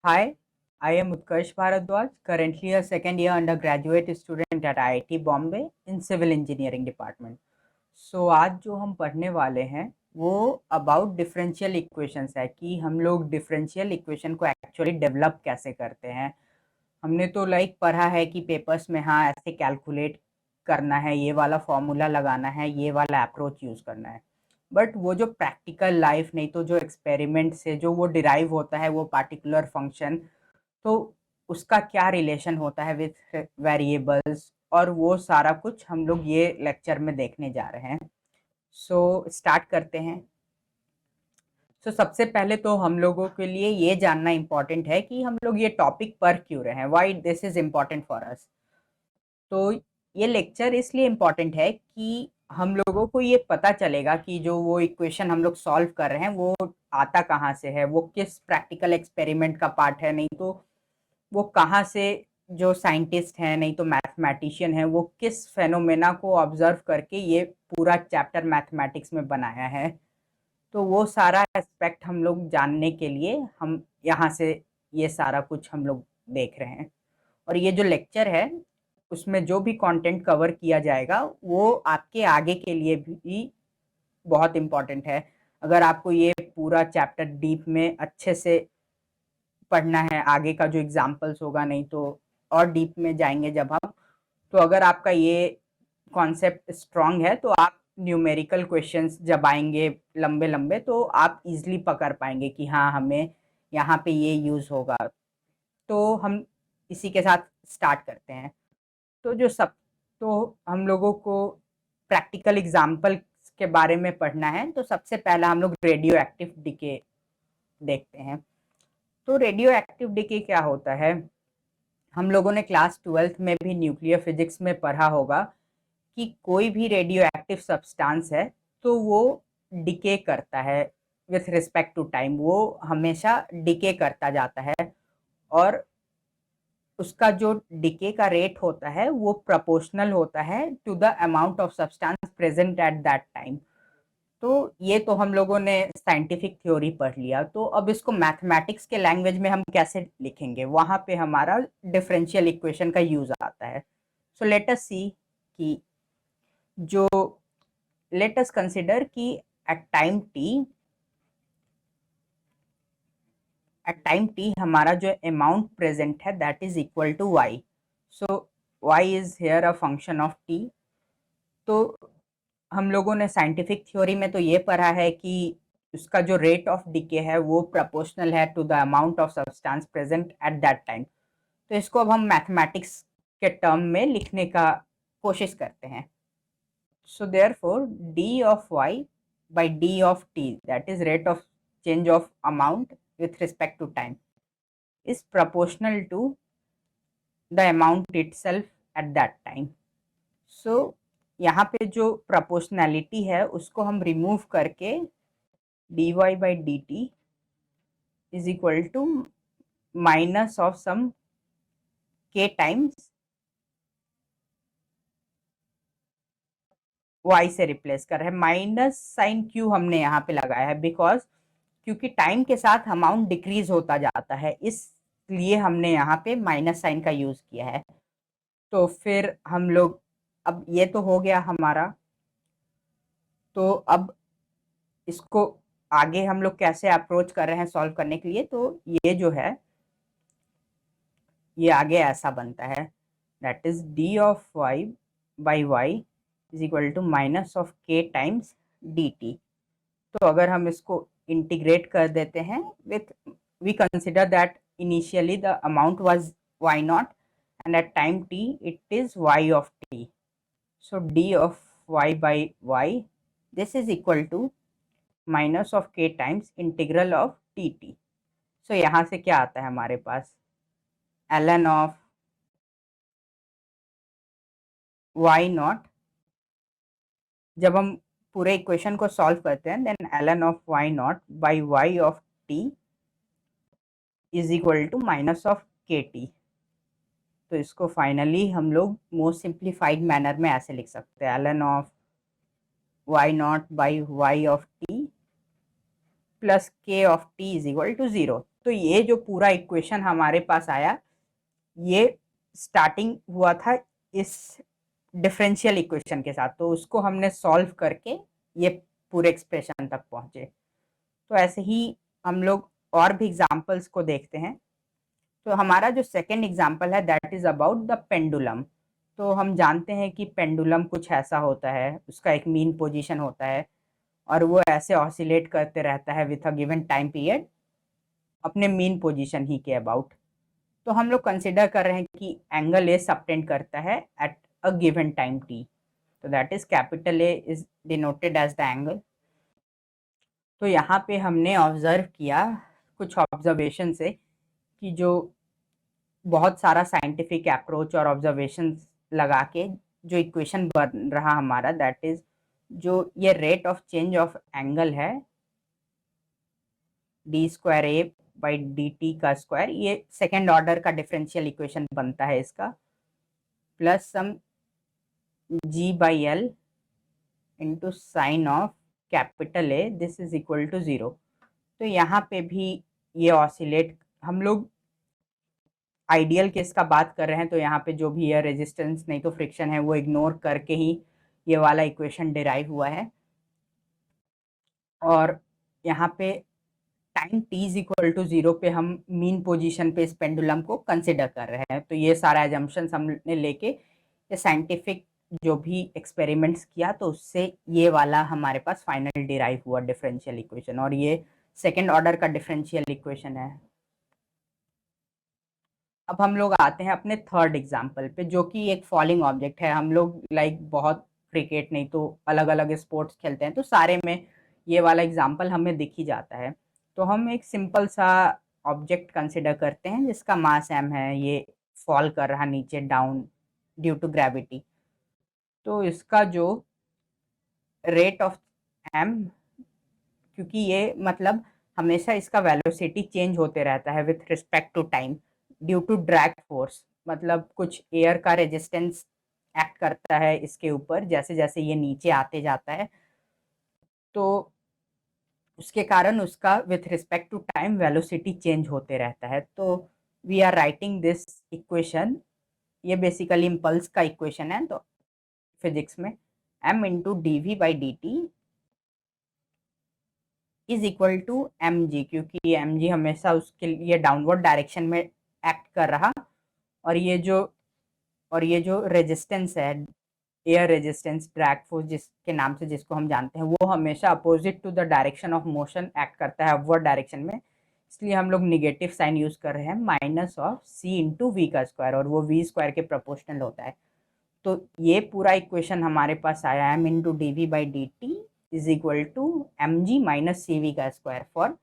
Hi, I am Utkarsh Bharadwaj, currently a second year undergraduate student at IIT Bombay in Civil Engineering Department. So आज जो हम पढ़ने वाले हैं वो अबाउट डिफरेंशियल इक्वेशंस है कि हम लोग डिफरेंशियल इक्वेशन को एक्चुअली डेवलप कैसे करते हैं। हमने तो पढ़ा है कि पेपर्स में हाँ ऐसे कैलकुलेट करना है, ये वाला फॉर्मूला लगाना है, ये वाला अप्रोच यूज़ करना है। बट वो जो प्रैक्टिकल लाइफ नहीं तो जो एक्सपेरिमेंट से जो वो डिराइव होता है वो पार्टिकुलर फंक्शन, तो उसका क्या रिलेशन होता है विथ वेरिएबल्स, और वो सारा कुछ हम लोग ये लेक्चर में देखने जा रहे हैं। सो स्टार्ट करते हैं। सबसे पहले तो हम लोगों के लिए ये जानना इम्पोर्टेंट है कि हम लोग ये टॉपिक पढ़ क्यों रहे हैं, why this is important for us. तो ये लेक्चर इसलिए इम्पोर्टेंट है कि हम लोगों को ये पता चलेगा कि जो वो इक्वेशन हम लोग सॉल्व कर रहे हैं वो आता कहाँ से है, वो किस प्रैक्टिकल एक्सपेरिमेंट का पार्ट है, नहीं तो वो कहाँ से, जो साइंटिस्ट हैं नहीं तो मैथमेटिशियन है, वो किस फेनोमेना को ऑब्जर्व करके ये पूरा चैप्टर मैथमेटिक्स में बनाया है। तो वो सारा एस्पेक्ट हम लोग जानने के लिए हम यहाँ से ये सारा कुछ हम लोग देख रहे हैं। और ये जो लेक्चर है उसमें जो भी कंटेंट कवर किया जाएगा वो आपके आगे के लिए भी बहुत इम्पोर्टेंट है। अगर आपको ये पूरा चैप्टर डीप में अच्छे से पढ़ना है, आगे का जो एग्जाम्पल्स होगा नहीं तो और डीप में जाएंगे जब हम, तो अगर आपका ये कॉन्सेप्ट स्ट्रांग है तो आप न्यूमेरिकल क्वेश्चंस जब आएंगे लंबे लंबे तो आप इजीली पकड़ पाएंगे कि हाँ हमें यहाँ पे ये यूज़ होगा। तो हम इसी के साथ स्टार्ट करते हैं। तो जो सब तो हम लोगों को प्रैक्टिकल एग्जाम्पल के बारे में पढ़ना है, तो सबसे पहला हम लोग रेडियो एक्टिव डिके देखते हैं। तो रेडियो एक्टिव डिके क्या होता है, हम लोगों ने क्लास 12th में भी न्यूक्लियर फिजिक्स में पढ़ा होगा कि कोई भी रेडियो एक्टिव सब्सटेंस है तो वो डिके करता है विथ रिस्पेक्ट टू टाइम, वो हमेशा डिके करता जाता है। और उसका जो डिके का रेट होता है वो प्रोपोर्शनल होता है to the amount of substance present at that time. तो ये तो हम लोगों ने साइंटिफिक थ्योरी पढ़ लिया, तो अब इसको मैथमेटिक्स के लैंग्वेज में हम कैसे लिखेंगे, वहां पे हमारा डिफरेंशियल इक्वेशन का यूज आता है। सो लेट अस सी कि जो लेट अस कंसिडर कि एट टाइम टी हमारा जो अमाउंट प्रेजेंट है that is equal to y. So y is here a function of t. तो हम लोगों ने साइंटिफिक थ्योरी में तो ये पढ़ा है कि उसका जो रेट ऑफ डिके है वो प्रोपोर्शनल है to the amount of substance present at that time. तो इसको अब हम मैथमेटिक्स के टर्म में लिखने का कोशिश करते हैं। So therefore, d of y by d of t, that is rate of change of amount with respect to time, is proportional to the amount itself at that time. So यहाँ पे जो proportionality है उसको हम remove करके dy by dt is equal to minus of some k times y से replace कर रहे हैं। माइनस साइन क्यों हमने यहाँ पे लगाया है, बिकॉज क्योंकि टाइम के साथ अमाउंट डिक्रीज होता जाता है, इसलिए हमने यहाँ पे माइनस साइन का यूज किया है। तो फिर हम लोग, अब ये तो हो गया हमारा, तो अब इसको आगे हम लोग कैसे अप्रोच कर रहे हैं सॉल्व करने के लिए, तो ये जो है ये आगे ऐसा बनता है, that is d of y by y is equal to minus of k times d t. तो अगर हम इसको इंटीग्रेट कर देते हैं with, we consider that initially the amount was y naught and at time t it is y of t. So d of y by y, this is equal to minus of k times integral of dt. So यहाँ से क्या आता है हमारे पास, ln of y naught, जब हम पूरे equation को सॉल्व करते हैं then ln of y naught by y of t is equal to minus of k t. तो इसको फाइनली हम लोग मोस्ट सिंप्लीफाइड मैनर में ऐसे लिख सकते हैं, ln of Y naught by Y of T plus K of T is equal to 0। तो ये जो पूरा इक्वेशन हमारे पास आया, ये स्टार्टिंग हुआ था इस डिफरेंशियल इक्वेशन के साथ, तो उसको हमने सॉल्व करके ये पूरे एक्सप्रेशन तक पहुंचे। तो ऐसे ही हम लोग और भी एग्जांपल्स को देखते हैं। तो हमारा जो सेकंड एग्जांपल है that is about the pendulum. तो हम जानते हैं कि पेंडुलम कुछ ऐसा होता है, उसका एक मीन पोजीशन होता है और वो ऐसे ऑसिलेट करते रहता है with a given time period अपने मीन पोजीशन ही के अबाउट। तो हम लोग कंसिडर कर रहे हैं कि एंगल ए सबटेंड करता है at a given time T, तो that is capital A is denoted as the angle. तो यहाँ पे हमने ऑब्जर्व किया कुछ ऑब्जर्वेशन से कि जो बहुत सारा साइंटिफिक अप्रोच और ऑब्जर्वेशन लगा के जो इक्वेशन बन रहा हमारा, दैट इज जो ये rate of change of angle है d square a by d t का स्क्वायर, ये सेकेंड ऑर्डर का डिफरेंशियल इक्वेशन बनता है इसका, plus some g by l into sine of capital A this is equal to zero. तो यहाँ पे भी ये ऑसिलेट, हम लोग आइडियल केस का बात कर रहे हैं, तो यहाँ पे जो भी है रेजिस्टेंस नहीं तो फ्रिक्शन है वो इग्नोर करके ही ये वाला इक्वेशन डिराइव हुआ है। और यहाँ पे time t is equal to zero पे हम मीन पोजीशन पे इस पेंडुलम को कंसिडर कर रहे हैं। तो ये सारा एजम्पशंस हमने लेके ये साइंटिफिक जो भी एक्सपेरिमेंट्स किया, तो उससे ये वाला हमारे पास फाइनल डिराइव हुआ डिफरेंशियल इक्वेशन, और ये सेकेंड ऑर्डर का डिफरेंशियल इक्वेशन है। अब हम लोग आते हैं अपने थर्ड एग्जाम्पल पे, जो कि एक फॉलिंग ऑब्जेक्ट है। हम लोग बहुत क्रिकेट नहीं तो अलग अलग स्पोर्ट्स खेलते हैं, तो सारे में ये वाला एग्जाम्पल हमें दिख ही जाता है। तो हम एक सिंपल सा ऑब्जेक्ट कंसिडर करते हैं जिसका मास m है, ये फॉल कर रहा नीचे डाउन ड्यू टू ग्रेविटी। तो इसका जो रेट ऑफ m, क्योंकि ये मतलब हमेशा इसका वेलोसिटी चेंज होते रहता है with respect to time due to drag force, मतलब कुछ एयर का रेजिस्टेंस एक्ट करता है इसके ऊपर जैसे जैसे ये नीचे आते जाता है, तो उसके कारण उसका with respect to time velocity change होते रहता है। तो we are writing this equation, ये बेसिकली इम्पल्स का इक्वेशन है। तो फिजिक्स में m into d v by d t is equal to m g, क्योंकि ये एम जी हमेशा उसके लिए डाउनवर्ड डायरेक्शन में एक्ट कर रहा, और ये जो रेजिस्टेंस है एयर रेजिस्टेंस ड्रैग फोर्स जिसके नाम से जिसको हम जानते हैं, वो हमेशा opposite to the direction of motion act करता है अपवर्ड डायरेक्शन में। इसलिए हम लोग निगेटिव साइन यूज कर रहे हैं minus of c into v का स्क्वायर, और वो वी स्क्वायर के प्रोपोर्शनल होता है। तो ये पूरा इक्वेशन हमारे पास आया m into d v by d t is equal to m g minus c v का square for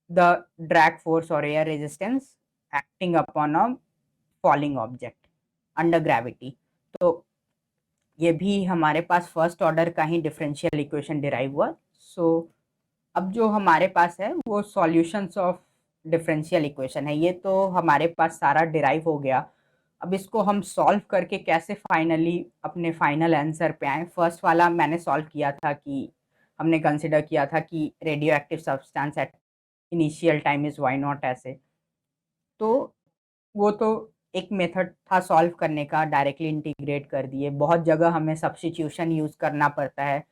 the drag force और air resistance acting upon a falling object under gravity. तो ये भी हमारे पास फर्स्ट ऑर्डर का ही differential equation derive हुआ। सो अब जो हमारे पास है वो सॉल्यूशंस ऑफ डिफरेंशियल इक्वेशन है, ये तो हमारे पास सारा डिराइव हो गया। अब इसको हम सॉल्व करके कैसे फाइनली अपने फाइनल आंसर पे आए। फर्स्ट वाला मैंने सॉल्व किया था कि हमने कंसिडर किया था कि radio active substance at initial time is why not ऐसे, तो वो तो एक मेथड था सॉल्व करने का, डायरेक्टली इंटीग्रेट कर दिए। बहुत जगह हमें सब्स्टिट्यूशन यूज़ करना पड़ता है,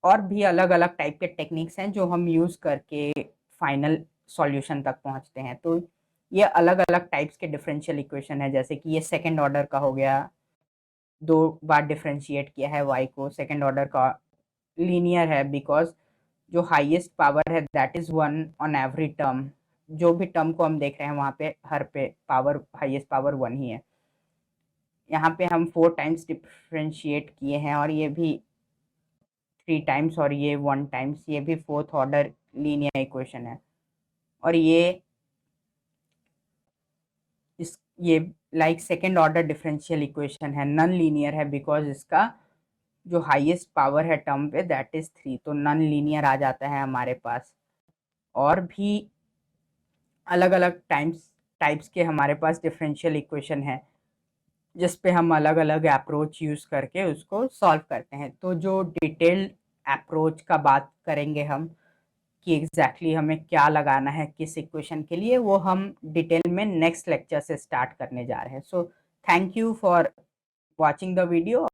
और भी अलग अलग टाइप के टेक्निक्स हैं जो हम यूज़ करके फाइनल सॉल्यूशन तक पहुंचते हैं। तो ये अलग अलग टाइप्स के डिफरेंशियल इक्वेशन है, जैसे कि ये सेकेंड ऑर्डर का हो गया, दो बार डिफरेंशिएट किया है वाई को। सेकेंड ऑर्डर का लीनियर है बिकॉज जो हाईएस्ट पावर है that is one on every term, जो भी टर्म को हम देख रहे हैं वहाँ पे हर पे पावर हाईएस्ट पावर वन ही है। यहाँ पे हम 4 टाइम्स डिफरेंशिएट किए हैं, और ये भी 3 टाइम्स, और ये 1 टाइम्स, ये भी फोर्थ ऑर्डर लीनियर इक्वेशन है। और ये सेकेंड ऑर्डर डिफरेंशियल इक्वेशन है, नॉन लीनियर है बिकॉज इसका जो हाईएस्ट पावर है टर्म पे दैट इज 3, तो नॉन लीनियर आ जाता है हमारे पास। और भी अलग अलग टाइप्स के हमारे पास डिफरेंशियल इक्वेशन है जिस पे हम अलग अलग अप्रोच यूज़ करके उसको सॉल्व करते हैं। तो जो डिटेल्ड अप्रोच का बात करेंगे हम कि एग्जैक्टली हमें क्या लगाना है किस इक्वेशन के लिए, वो हम डिटेल में नेक्स्ट लेक्चर से स्टार्ट करने जा रहे हैं। So thank you for watching the video.